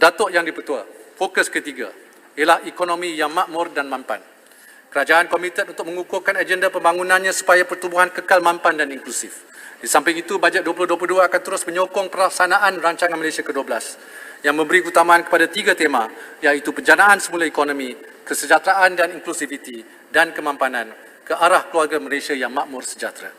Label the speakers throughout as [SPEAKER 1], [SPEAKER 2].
[SPEAKER 1] Datuk Yang di-Pertua, fokus ketiga ialah ekonomi yang makmur dan mampan. Kerajaan komited untuk mengukuhkan agenda pembangunannya supaya pertumbuhan kekal, mampan dan inklusif. Di samping itu, bajet 2022 akan terus menyokong pelaksanaan rancangan Malaysia ke-12 yang memberi keutamaan kepada 3 tema, iaitu penjanaan semula ekonomi, kesejahteraan dan inklusiviti, dan kemampanan ke arah keluarga Malaysia yang makmur sejahtera.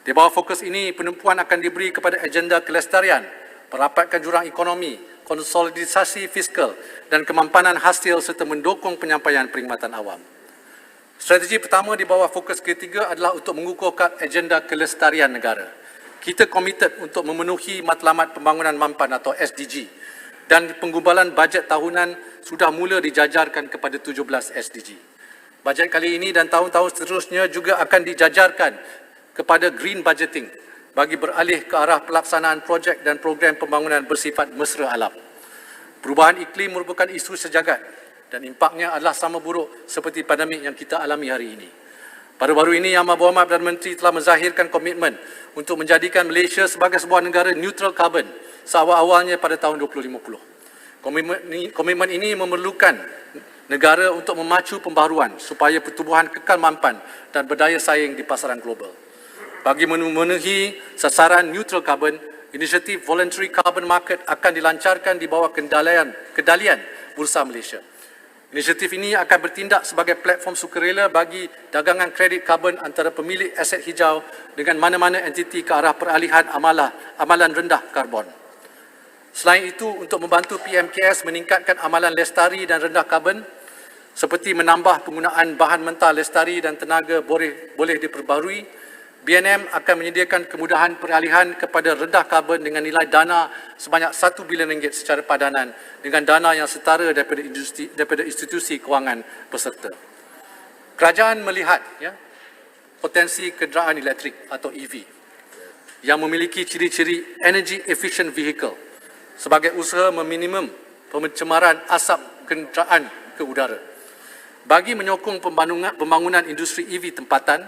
[SPEAKER 1] Di bawah fokus ini, penumpuan akan diberi kepada agenda kelestarian, merapatkan jurang ekonomi, konsolidasi fiskal dan kemampanan hasil serta mendukung penyampaian perkhidmatan awam. Strategi pertama di bawah fokus ketiga adalah untuk mengukuhkan agenda kelestarian negara. Kita komited untuk memenuhi matlamat pembangunan mampan atau SDG dan penggumbalan bajet tahunan sudah mula dijajarkan kepada 17 SDG. Bajet kali ini dan tahun-tahun seterusnya juga akan dijajarkan kepada green budgeting bagi beralih ke arah pelaksanaan projek dan program pembangunan bersifat mesra alam. Perubahan iklim merupakan isu sejagat dan impaknya adalah sama buruk seperti pandemik yang kita alami hari ini. Baru-baru ini Yang Berhormat Perdana Menteri telah menzahirkan komitmen untuk menjadikan Malaysia sebagai sebuah negara neutral carbon seawal-awalnya pada tahun 2050. Komitmen ini memerlukan negara untuk memacu pembaharuan supaya pertumbuhan kekal mampan dan berdaya saing di pasaran global. Bagi memenuhi sasaran neutral carbon, inisiatif Voluntary Carbon Market akan dilancarkan di bawah kendalian Bursa Malaysia. Inisiatif ini akan bertindak sebagai platform sukarela bagi dagangan kredit karbon antara pemilik aset hijau dengan mana-mana entiti ke arah peralihan amalan rendah karbon. Selain itu, untuk membantu PMKS meningkatkan amalan lestari dan rendah karbon, seperti menambah penggunaan bahan mentah lestari dan tenaga boleh diperbarui, BNM akan menyediakan kemudahan peralihan kepada rendah karbon dengan nilai dana sebanyak RM1 bilion secara padanan dengan dana yang setara daripada institusi kewangan peserta. Kerajaan melihat potensi kenderaan elektrik atau EV yang memiliki ciri-ciri energy efficient vehicle sebagai usaha meminimum pencemaran asap kenderaan ke udara. Bagi menyokong pembangunan industri EV tempatan,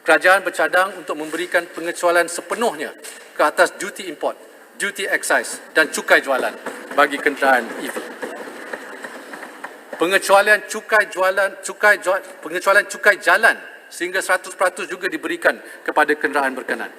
[SPEAKER 1] kerajaan bercadang untuk memberikan pengecualian sepenuhnya ke atas duty import, duty excise dan cukai jualan bagi kenderaan EV. Pengecualian cukai jalan sehingga 100% juga diberikan kepada kenderaan berkenan.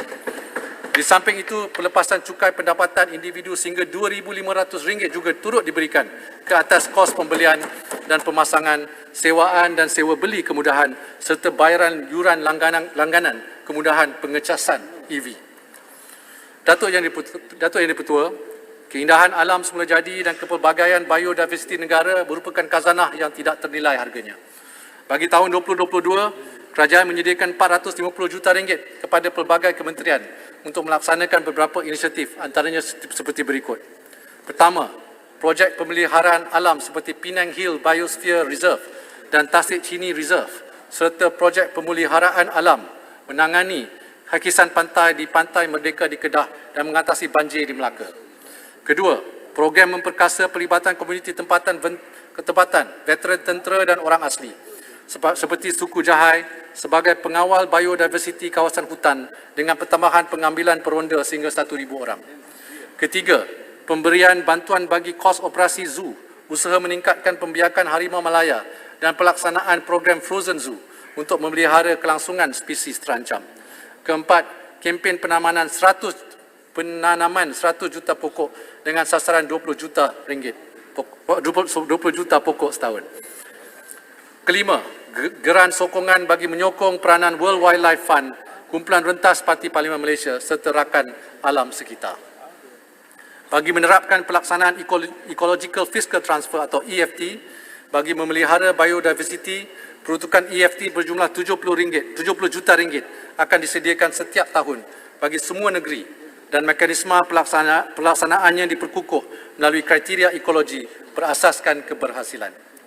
[SPEAKER 1] Di samping itu, pelepasan cukai pendapatan individu sehingga RM2,500 juga turut diberikan ke atas kos pembelian dan pemasangan, sewaan dan sewa beli kemudahan serta bayaran yuran langganan kemudahan pengecasan EV. Datuk Yang di-Pertua, keindahan alam semula jadi dan kepelbagaian biodiversiti negara merupakan khazanah yang tidak ternilai harganya. Bagi tahun 2022, kerajaan menyediakan RM450 juta kepada pelbagai kementerian untuk melaksanakan beberapa inisiatif, antaranya seperti berikut. Pertama, projek pemeliharaan alam seperti Penang Hill Biosphere Reserve dan Tasik Chini Reserve serta projek pemeliharaan alam menangani hakisan pantai di Pantai Merdeka di Kedah dan mengatasi banjir di Melaka. Kedua, program memperkasa pelibatan komuniti tempatan, veteran tentera dan orang asli seperti suku Jahai sebagai pengawal biodiversiti kawasan hutan dengan pertambahan pengambilan peronda sehingga 1,000 orang. Ketiga, pemberian bantuan bagi kos operasi zoo, usaha meningkatkan pembiakan harimau Malaya dan pelaksanaan program Frozen Zoo untuk memelihara kelangsungan spesies terancam. Keempat, kempen penanaman 100 juta pokok dengan sasaran 20 juta pokok setahun. Kelima, geran sokongan bagi menyokong peranan World Wildlife Fund, kumpulan rentas Parti Parlimen Malaysia serta rakan alam sekitar. Bagi menerapkan pelaksanaan Ecological Fiscal Transfer atau EFT, bagi memelihara biodiversiti, peruntukan EFT berjumlah RM70 juta akan disediakan setiap tahun bagi semua negeri dan mekanisme pelaksanaannya diperkukuh melalui kriteria ekologi berasaskan keberhasilan.